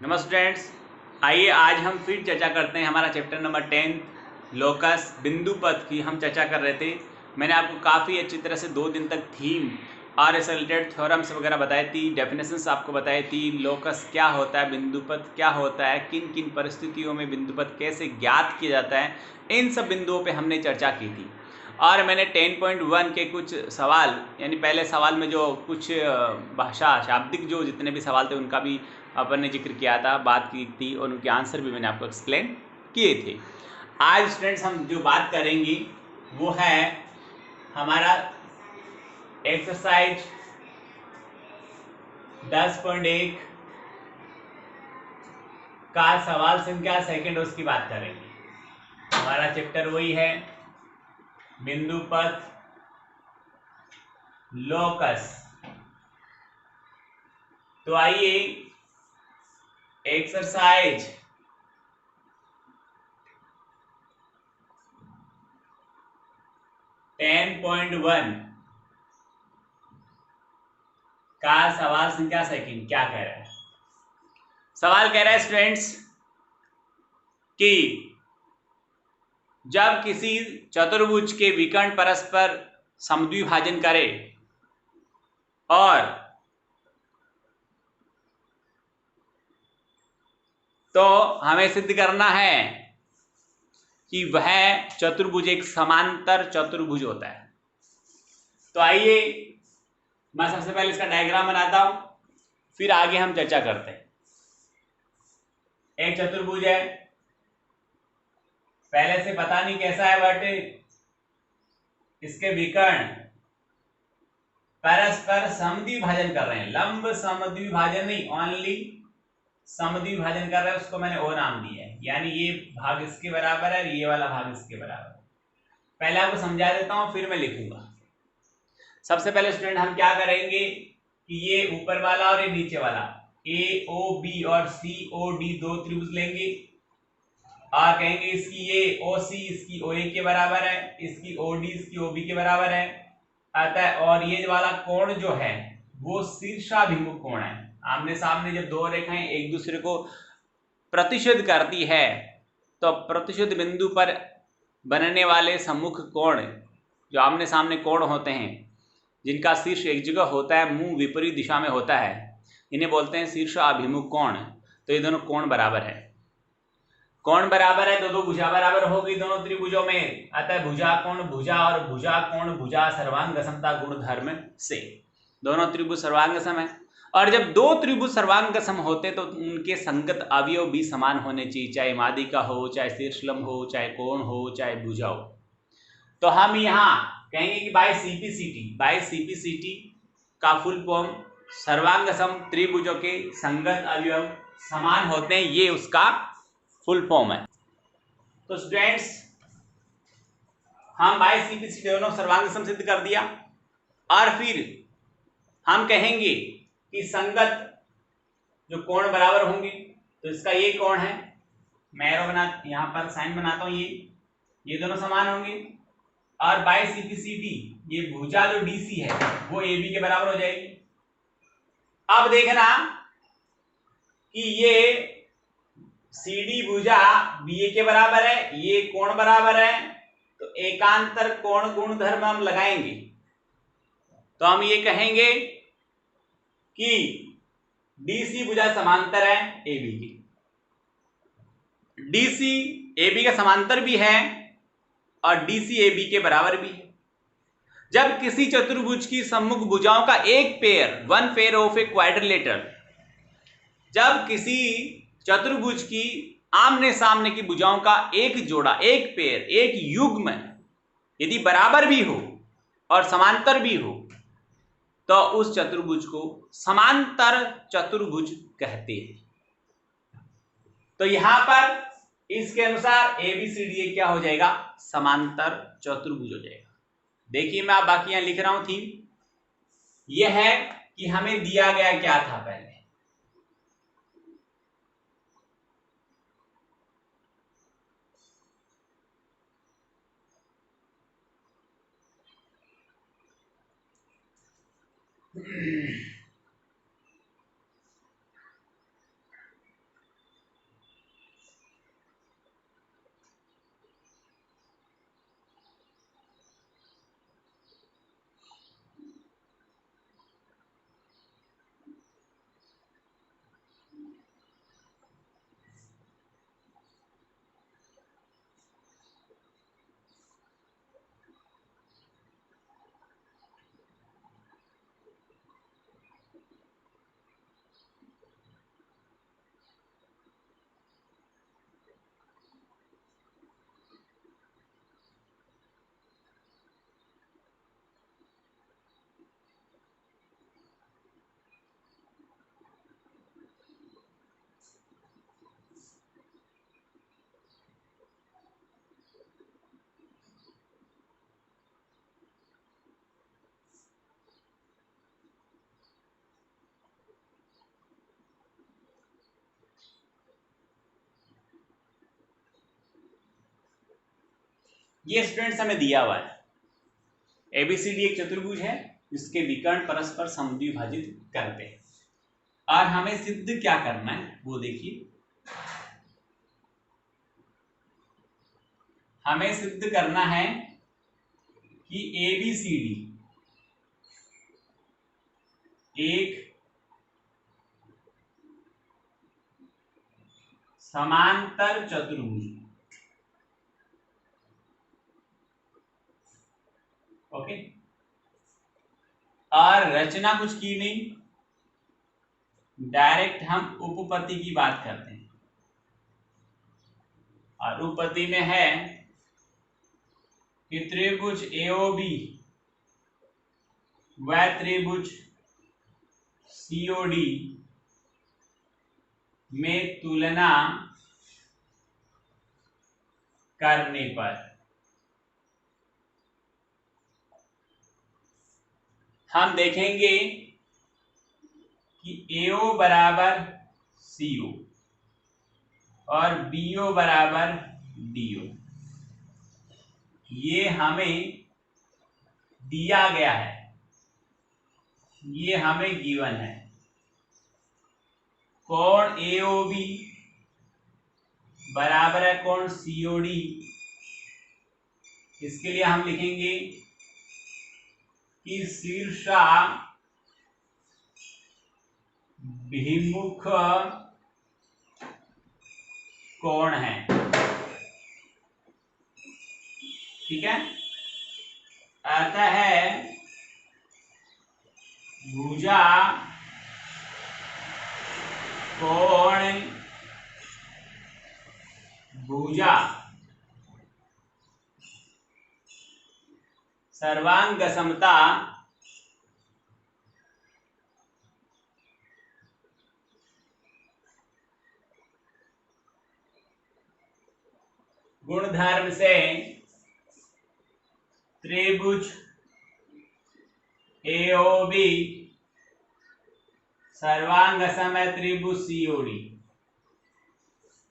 नमस्ते स्टूडेंट्स, आइए आज हम फिर चर्चा करते हैं हमारा चैप्टर नंबर 10 लोकस बिंदु पथ की हम चर्चा कर रहे थे। मैंने आपको काफ़ी अच्छी तरह से 2 दिन तक थीम और इससे रिलेटेड थ्योरम्स वगैरह बताई थी, डेफिनेशंस आपको बताई थी, लोकस क्या होता है, बिंदु पथ क्या होता है, किन किन परिस्थितियों में बिंदु पथ कैसे ज्ञात किया जाता है, इन सब बिंदुओं पर हमने चर्चा की थी। और मैंने 10.1 के कुछ सवाल यानी पहले सवाल में जो कुछ भाषा शाब्दिक जो जितने भी सवाल थे उनका भी अपन ने जिक्र किया था, बात की थी और उनके आंसर भी मैंने आपको एक्सप्लेन किए थे। आज स्टूडेंट्स हम जो बात करेंगी वो है हमारा एक्सरसाइज 10.1 का सवाल संख्या सेकंड, उसकी बात करेंगे। हमारा चैप्टर वही है बिंदु पथ लोकस। तो आइए एक्सरसाइज 10.1 का सवाल संख्या सेकंड क्या कह रहा है। सवाल कह रहा है स्टूडेंट्स कि जब किसी चतुर्भुज के विकर्ण परस्पर समद्विभाजन करे और तो हमें सिद्ध करना है कि वह चतुर्भुज एक समांतर चतुर्भुज होता है। तो आइए मैं सबसे पहले इसका डायग्राम बनाता हूं, फिर आगे हम चर्चा करते हैं। एक चतुर्भुज है, पहले से पता नहीं कैसा है बट इसके विकर्ण परस्पर समद्विभाजन कर रहे हैं। लंब समद्विभाजन नहीं, ओनली समद्विभाजन कर रहा है, उसको मैंने ओ नाम दिया है। यानी ये भाग इसके बराबर है, ये वाला भाग इसके बराबर है। पहले आपको समझा देता हूं फिर मैं लिखूंगा। सबसे पहले स्टूडेंट हम क्या करेंगे कि ये ऊपर वाला और ये नीचे वाला ए ओ बी और सी ओ डी दो त्रिभुज लेंगे और कहेंगे इसकी ये ओ सी इसकी ओ ए के बराबर है, इसकी ओ डी इसकी ओ बी के बराबर है। अतः और ये वाला कोण जो है वो शीर्षाभिमुख कोण है। आमने सामने जब दो रेखाएं एक दूसरे को प्रतिच्छेद करती है तो प्रतिच्छेद बिंदु पर बनने वाले सम्मुख कोण, जो आमने सामने कोण होते हैं जिनका शीर्ष एक जगह होता है, मुंह विपरीत दिशा में होता है, इन्हें बोलते हैं शीर्ष अभिमुख कोण। तो ये दोनों कोण बराबर है। कोण बराबर है, दो भुजा बराबर होगी दोनों त्रिभुजों में। अतः भुजा कोण भुजा और भुजा कोण भुजा सर्वांग समता गुण धर्म से दोनों त्रिभुज सर्वांग सम है। और जब दो त्रिभुज सर्वांग सम होते तो उनके संगत अवयव भी समान होने चाहिए, चाहे मादिका हो, चाहे शीर्षलंब हो, चाहे कोण हो, चाहे भुजा हो। तो हम यहाँ कहेंगे कि बाय सीपीसीटी का फुल फॉर्म सर्वांग सम त्रिभुजों के संगत अवयव समान होते हैं, ये उसका फुल फॉर्म है। तो स्टूडेंट्स हम बाय सीपीसीटी दोनों सर्वांग सम सिद्ध कर दिया और फिर हम कहेंगे कि संगत जो कोण बराबर होंगे, तो इसका ये कोण है, मैं एरो बना यहां पर साइन बनाता हूं, ये दोनों समान होंगे। और बाय सीपीसीटी ये भुजा जो डीसी है वो एबी के बराबर हो जाएगी। अब देखना कि ये सीडी भुजा बीए के बराबर है, ये कोण बराबर है, तो एकांतर कोण गुण धर्म हम लगाएंगे। तो हम ये कहेंगे कि डीसी भुजा समांतर है एबी की। डीसी एबी का समांतर भी है और डीसी एबी के बराबर भी है। जब किसी चतुर्भुज की सम्मुख भुजाओं का एक pair, one pair of a quadrilateral, जब किसी चतुर्भुज की आमने सामने की भुजाओं का एक जोड़ा, एक पेयर, एक युग्म यदि बराबर भी हो और समांतर भी हो तो उस चतुर्भुज को समांतर चतुर्भुज कहते हैं। तो यहां पर इसके अनुसार एबीसीडी क्या हो जाएगा, समांतर चतुर्भुज हो जाएगा। देखिए मैं आप बाकी यहां लिख रहा हूं थीम, यह है कि हमें दिया गया क्या था पहले। ये स्टूडेंट्स हमें दिया हुआ है, एबीसीडी एक चतुर्भुज है जिसके विकर्ण परस्पर समद्विभाजित करते हैं, और हमें सिद्ध क्या करना है वो देखिए। हमें सिद्ध करना है कि एबीसीडी एक समांतर चतुर्भुज, ओके। और रचना कुछ की नहीं, डायरेक्ट हम उपपत्ति की बात करते हैं, और उपपत्ति में है कि त्रिभुज एओबी व त्रिभुज सीओडी में तुलना करने पर हम देखेंगे कि AO बराबर CO और BO बराबर DO, ये हमें दिया गया है, ये हमें गिवन है। कोण AOB बराबर है कोण COD, इसके लिए हम लिखेंगे कि शीर्षा भिमुख कोण है, ठीक है। अतः भुजा कोण भुजा सर्वांग समता गुणधर्म से त्रिभुज एओबी सर्वांग सम है त्रिभुज सीओडी,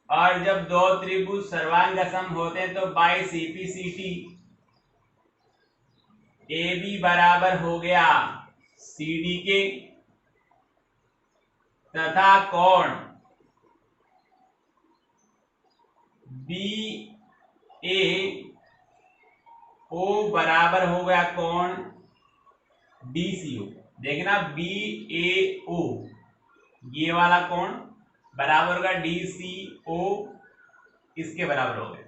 और जब दो त्रिभुज सर्वांग सम होते हैं तो बाई सीपीसीटी ए बी बराबर हो गया CD के, तथा कोण BAO बराबर हो गया कोण DCO। देखना BAO ये वाला कोण बराबर होगा DCO, इसके बराबर हो गया।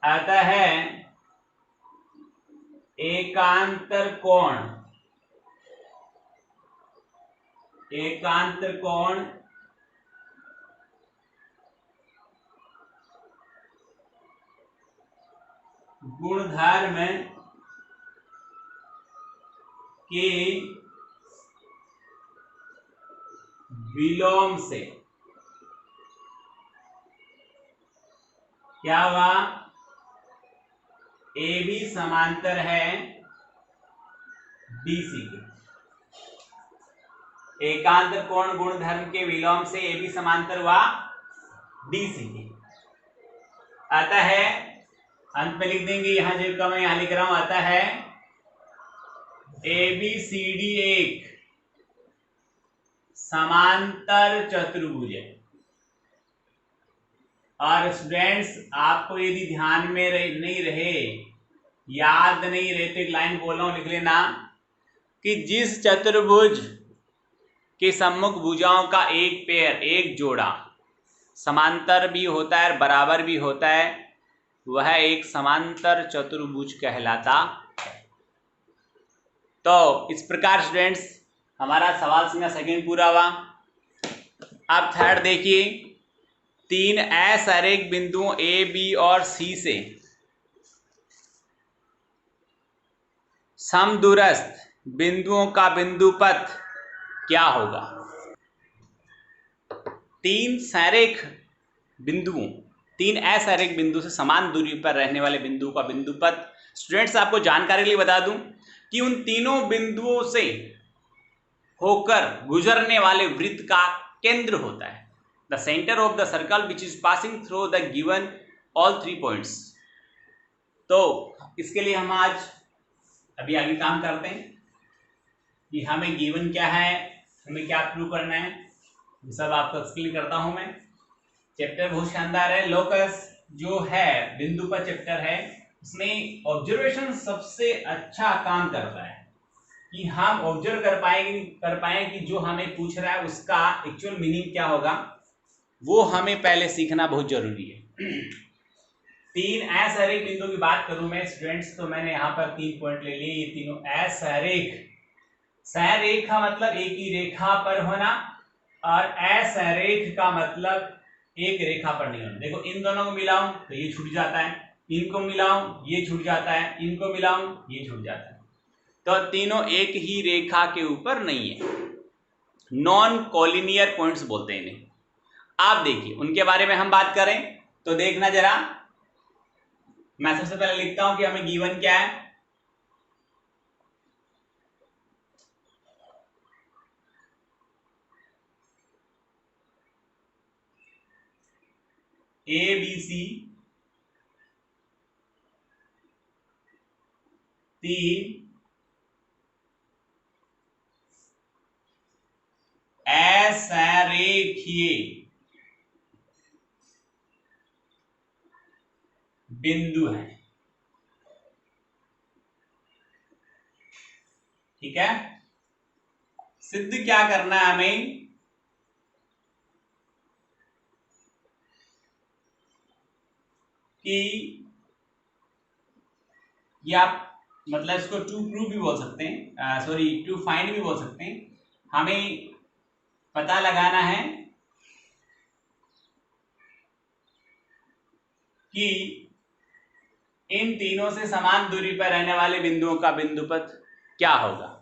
अतः एकांतर कोण गुणधर्म के विलोम से क्या हुआ, AB समांतर है DC के। एकांतर कोण गुणधर्म के विलोम से AB समांतर हुआ DC के। अतः अंत में लिख देंगे, यहां जो मैं यहां लिख रहा हूं, अतः ABCD एक समांतर चतुर्भुज है। और स्टूडेंट्स आपको यदि ध्यान में नहीं रहे, याद नहीं रहे, तो एक लाइन बोल रहा हूं, लिख लेना कि जिस चतुर्भुज के सम्मुख भुजाओं का एक पेयर, एक जोड़ा समांतर भी होता है और बराबर भी होता है, वह एक समांतर चतुर्भुज कहलाता है। तो इस प्रकार स्टूडेंट्स हमारा सवाल संख्या सेकंड पूरा हुआ। अब थर्ड देखिए, तीन असरेख बिंदुओं A, B और C से समदूरस्थ बिंदुओं का बिंदुपथ क्या होगा। तीन असरेख बिंदु से समान दूरी पर रहने वाले बिंदुओं का बिंदुपथ। स्टूडेंट्स आपको जानकारी के लिए बता दूं कि उन तीनों बिंदुओं से होकर गुजरने वाले वृत्त का केंद्र होता है the centre of the circle which is passing through the given all 3 points. तो इसके लिए हम आज अभी आगे काम करते हैं कि हमें गिवन क्या है, हमें क्या प्रूव करना है, ये सब आपको एक्सप्लेन करता हूं मैं। चैप्टर बहुत शानदार है। लोकस जो है बिंदु पर चैप्टर है, उसमें ऑब्जर्वेशन सबसे अच्छा काम करता है कि हम ऑब्जर्व कर पाए कि जो हमें पूछ रहा है उसका एक्चुअल मीनिंग क्या होगा, वो हमें पहले सीखना बहुत जरूरी है। तीन असरेख बिंदु की बात करूं मैं स्टूडेंट्स, तो मैंने यहां पर 3 पॉइंट ले लिए। ये तीनों असरेख, सरेख का मतलब एक ही रेखा पर होना, और असरेख का मतलब एक रेखा पर नहीं होना। देखो इन दोनों को मिलाऊं तो ये छूट जाता है, इनको मिलाऊं ये छूट जाता है, इनको मिलाऊं ये छूट जाता है। तो तीनों एक ही रेखा के ऊपर नहीं है, नॉन कॉलिनियर पॉइंट्स बोलते हैं इन्हें। आप देखिए उनके बारे में हम बात करें तो देखना जरा, मैं सबसे पहले लिखता हूं कि हमें गिवन क्या है। ए बी सी तीन असरेखीय बिंदु है, ठीक है। सिद्ध क्या करना है हमें, कि ये आप मतलब इसको टू प्रूव भी बोल सकते हैं, सॉरी टू फाइंड भी बोल सकते हैं। हमें पता लगाना है कि इन तीनों से समान दूरी पर रहने वाले बिंदुओं का बिंदुपथ क्या होगा।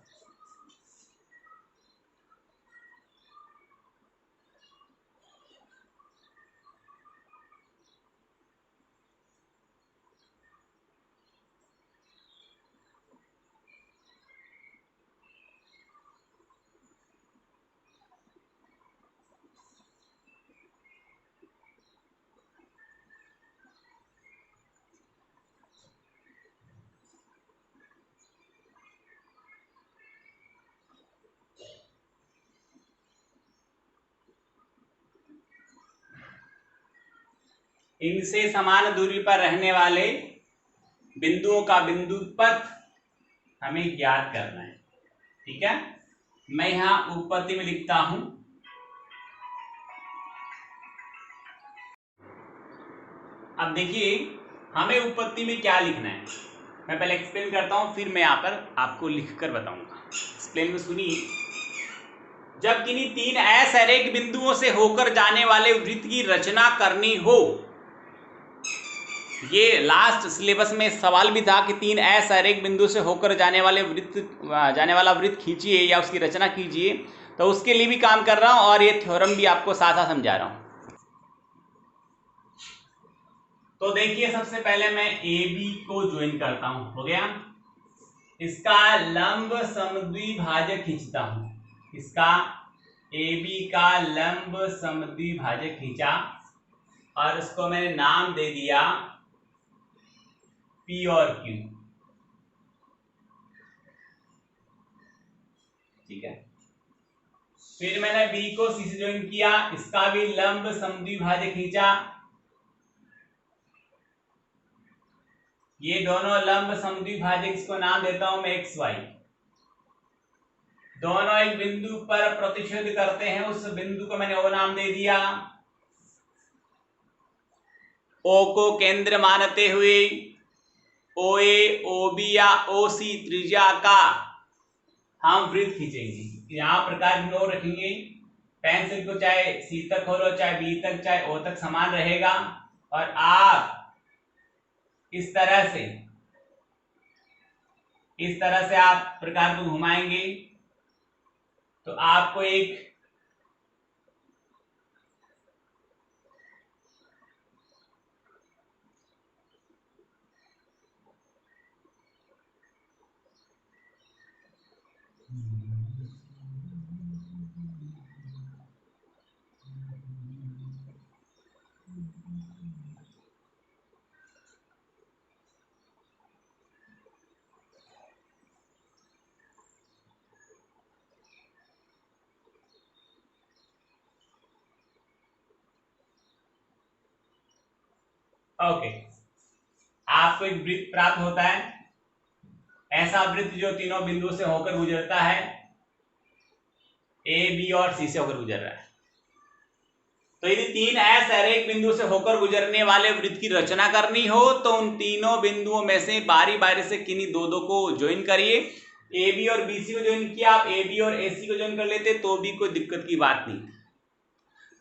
इनसे समान दूरी पर रहने वाले बिंदुओं का बिंदुपथ हमें ज्ञात करना है, ठीक है। मैं यहां उत्पत्ति में लिखता हूं, अब देखिए हमें उत्पत्ति में क्या लिखना है, मैं पहले एक्सप्लेन करता हूं फिर मैं यहां पर आपको लिखकर बताऊंगा। एक्सप्लेन में सुनिए, जब किन्हीं तीन असरेख बिंदुओं से होकर जाने वाले वृत्त की रचना करनी हो, ये लास्ट सिलेबस में सवाल भी था कि तीन असरेख बिंदु से होकर जाने वाला वृत्त खींचिए या उसकी रचना कीजिए, तो उसके लिए भी काम कर रहा हूं और ये थ्योरम भी आपको साथ साथ समझा रहा हूं। तो देखिए सबसे पहले मैं ए बी को ज्वाइन करता हूं, हो गया। इसका लंब समद्विभाजक खींचता हूं, इसका ए बी का लंब समद्विभाजक खींचा और इसको मैंने नाम दे दिया पी और क्यू, ठीक है। फिर मैंने बी को सी से ज्वाइन किया, इसका भी लंब समद्विभाजक खींचा, ये दोनों लंब समद्विभाजक, इसको नाम देता हूं मैं एक्स वाई। दोनों एक बिंदु पर प्रतिच्छेद करते हैं, उस बिंदु को मैंने ओ नाम दे दिया। ओ को केंद्र मानते हुए ओ ए, ओ बी या ओ सी त्रिज्या का हम वृत्त खींचेंगे। यहां प्रकार नो रखेंगे, पेंसिल को चाहे सी तक खोलो चाहे बी तक चाहे ओ तक समान रहेगा, और आप इस तरह से आप प्रकार को घुमाएंगे तो आपको एक ओके, आपको एक वृत्त प्राप्त होता है, ऐसा वृत्त जो तीनों बिंदुओं से होकर गुजरता है, ए बी और सी से होकर गुजर रहा है। तो यदि तीन अरेख बिंदु से होकर गुजरने वाले वृत्त की रचना करनी हो तो उन तीनों बिंदुओं में से बारी बारी से किन्हीं दो दो को ज्वाइन करिए। ए बी और बी सी को ज्वाइन किया, आप ए बी और ए सी को ज्वाइन कर लेते तो भी कोई दिक्कत की बात नहीं।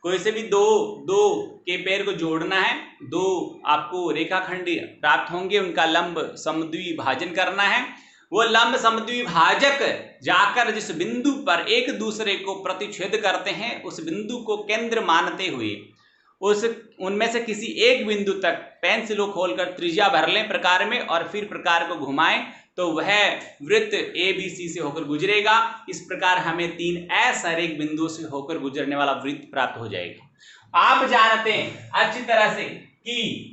कोई से भी दो दो के पैर को जोड़ना है, दो आपको रेखाखंड प्राप्त होंगे, उनका लंब समद्विभाजन करना है। वो लंब समद्विभाजक जाकर जिस बिंदु पर एक दूसरे को प्रतिच्छेद करते हैं उस बिंदु को केंद्र मानते हुए उनमें से किसी एक बिंदु तक पेंसिल को खोलकर त्रिज्या भर लें प्रकार में और फिर प्रकार को घुमाएं तो वह वृत्त ए बी सी से होकर गुजरेगा। इस प्रकार हमें तीन असरेख बिंदुओं से होकर गुजरने वाला वृत्त प्राप्त हो जाएगा। आप जानते हैं अच्छी तरह से कि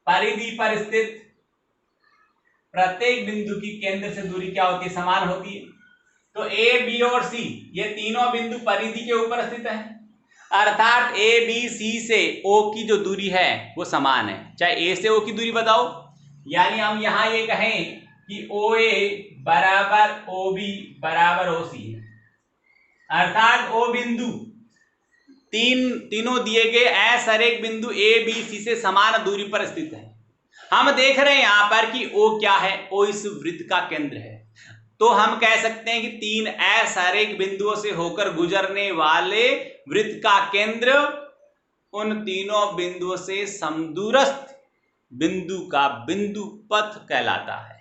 परिधि पर स्थित प्रत्येक बिंदु की केंद्र से दूरी क्या होती है? समान होती है। तो ए बी और सी ये तीनों बिंदु परिधि के ऊपर स्थित है, अर्थात ए बी सी से ओ की जो दूरी है वो समान है। चाहे ए से ओ की दूरी बताओ, यानी हम यहां ये कहें कि ओ ए बराबर ओ बी बराबर ओ सी है, अर्थात ओ बिंदु तीनों दिए गए असरेख बिंदु ए बी सी से समान दूरी पर स्थित है। हम देख रहे हैं यहां पर कि ओ क्या है? ओ इस वृत्त का केंद्र है। तो हम कह सकते हैं कि तीन असरेख बिंदुओं से होकर गुजरने वाले वृत्त का केंद्र उन तीनों बिंदुओं से समदूरस्थ बिंदु का बिंदु पथ कहलाता है।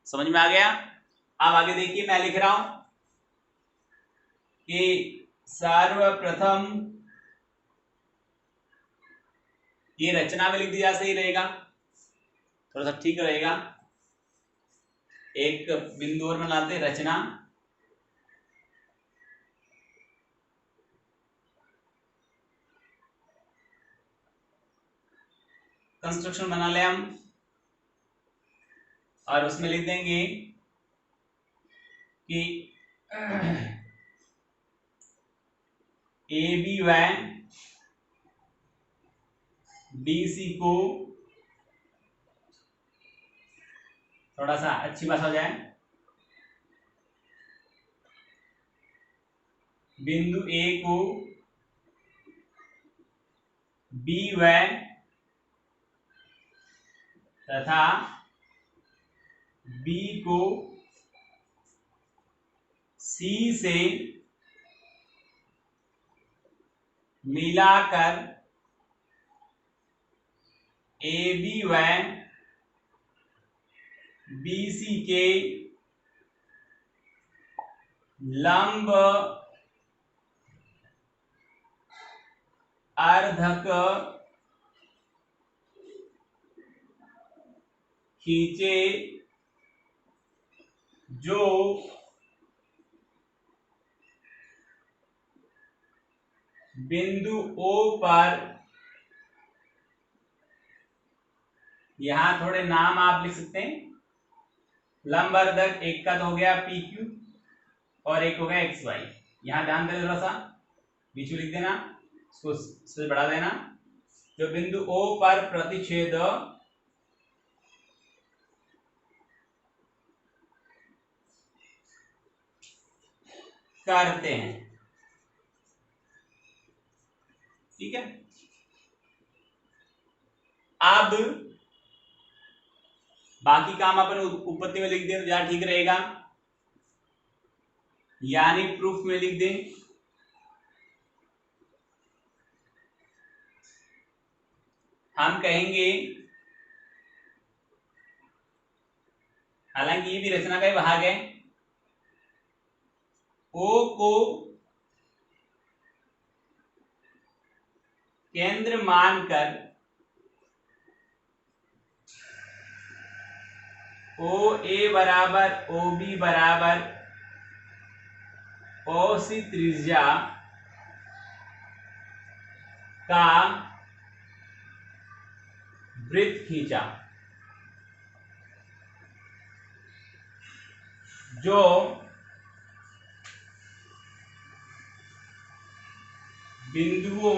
समझ में आ गया? अब आगे देखिए, मैं लिख रहा हूं कि सर्वप्रथम ये रचना में लिख दिया सही रहेगा, थोड़ा सा ठीक रहेगा। एक बिंदु और बनाते रचना, कंस्ट्रक्शन बना ले हम और उसमें लिख देंगे कि ए बी व डी सी को थोड़ा सा अच्छी भाषा हो जाए, बिंदु ए को बी व तथा बी को सी से मिलाकर ए बी व बी सी के लंब अर्धक खींचे जो बिंदु ओ पर, यहां थोड़े नाम आप लिख सकते हैं, लंबवर्धक एक का तो हो गया पी क्यू और एक हो गया एक्स वाई। यहां ध्यान देना, थोड़ा सा बीच में लिख देना, इसको से बढ़ा देना। जो बिंदु ओ पर प्रतिच्छेद करते हैं, ठीक है। अब बाकी काम अपन उत्पत्ति में लिख दें तो ज्यादा ठीक रहेगा, यानी प्रूफ में लिख दें हम कहेंगे, हालांकि ये भी रचना का ही भाग है, ओ को केंद्र मानकर ओ ए बराबर ओ बी बराबर ओ सी त्रिज्या का वृत्त खींचा जो बिंदुओं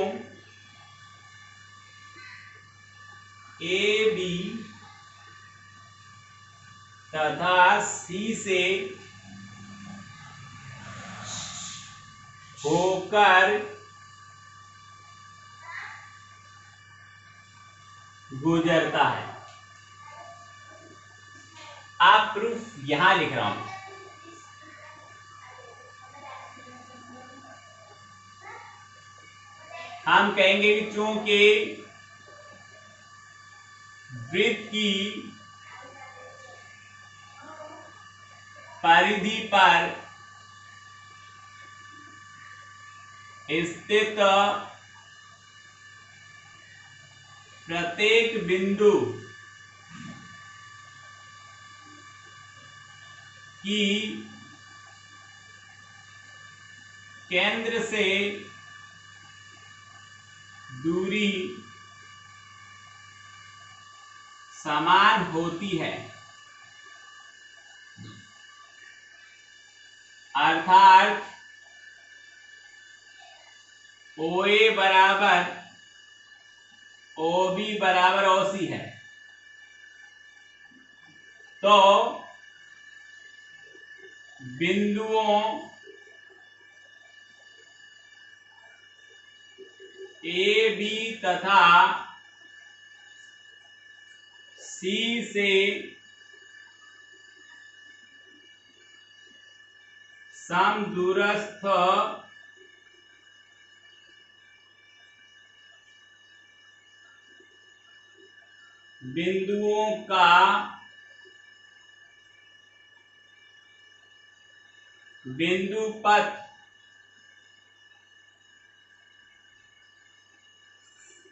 ए बी तथा सी से होकर गुजरता है। आप प्रूफ यहां लिख रहा हूं। हम कहेंगे कि चूंकि वृत्त की परिधि पर स्थित प्रत्येक बिंदु की केंद्र से दूरी समान होती है, अर्थात OA बराबर OB बराबर OC है। तो बिंदुओं AB तथा C से समदूरस्थ बिंदुओं का बिंदु पथ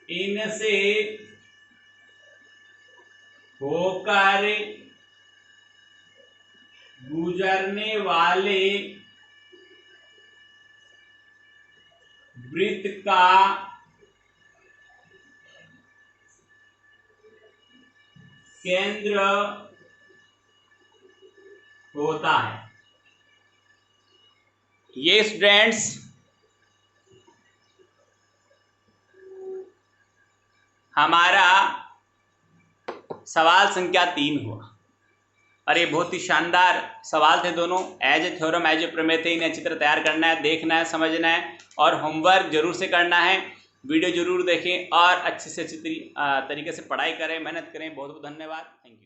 इनसे होकर गुजरने वाले वृत्त का केंद्र होता है। ये स्टूडेंट्स हमारा सवाल संख्या 3 हुआ और ये बहुत ही शानदार सवाल थे दोनों। As a theorem as a प्रमेय थे। इन्हें अच्छी तरह तैयार करना है, देखना है, समझना है और होमवर्क जरूर से करना है। वीडियो जरूर देखें और अच्छे से अच्छी तरीके से पढ़ाई करें, मेहनत करें। बहुत बहुत धन्यवाद। Thank you.